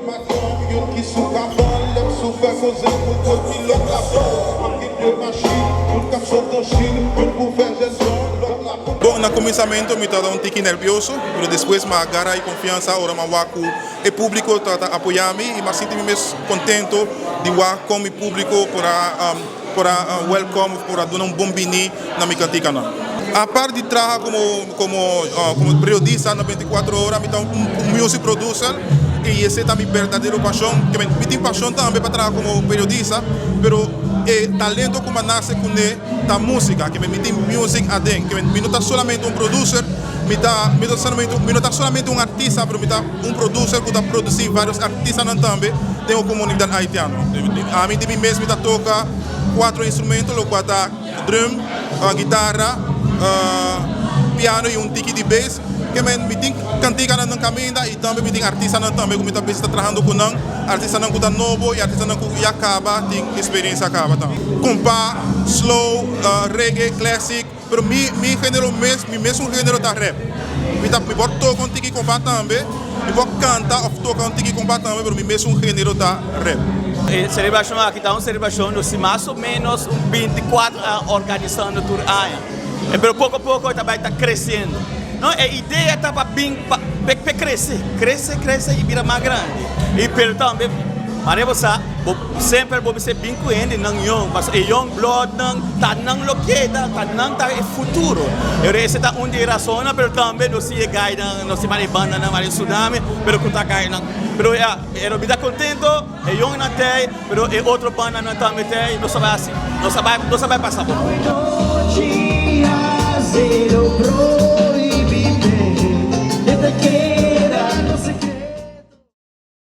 Bom, no começamento me estava tique nervioso, mas depois me agarra e confiança, agora me waku o público está apoiando e me sinto mesmo contento de waku com o público para welcome, para dar bom bini na minha cantica. A parte de trabalhar como periodista na 24 horas, eu um music producer e esse é a minha verdadeira paixão. Eu tenho paixão também para trabalhar como periodista, mas o talento que nasce com a música, que me tem music adentro, que não está somente um producer, não está somente um artista, mas um producer que está produzindo vários artistas também, tem uma comunidade haitiana. A mim mesmo toca 4 instrumentos, o qual é drum, guitarra, piano e um tique de bass, que me tem cantiga no caminho e também me tem artista também, como está trabalhando com artista que está novo e artista que acaba, tem experiência acaba também. Compa, slow, reggae, classic, mas meu gênero mesmo gênero está rap. Me vou tocar um tique compa também, me vou cantar ou tocar um tique compa também, mas mesmo gênero está rap. Celebração aqui está uma celebração de mais ou menos 24 organizando por ano. Mas pouco a pouco também está crescendo. Não, a ideia está para crescer e virar mais grande. E pelo também, mas você sempre vou ser bem coerente não young, porque young blood não tá não loqueta, não tá é futuro. Eu esse tá direção, mas também não se guide, não se manibanda, não mais tsunami, mas que tá caindo. Mas eu me dá contento, é young não tem, mas é outro banda não também tem, não sabe assim, não sabe passar por. Zero proibite desde que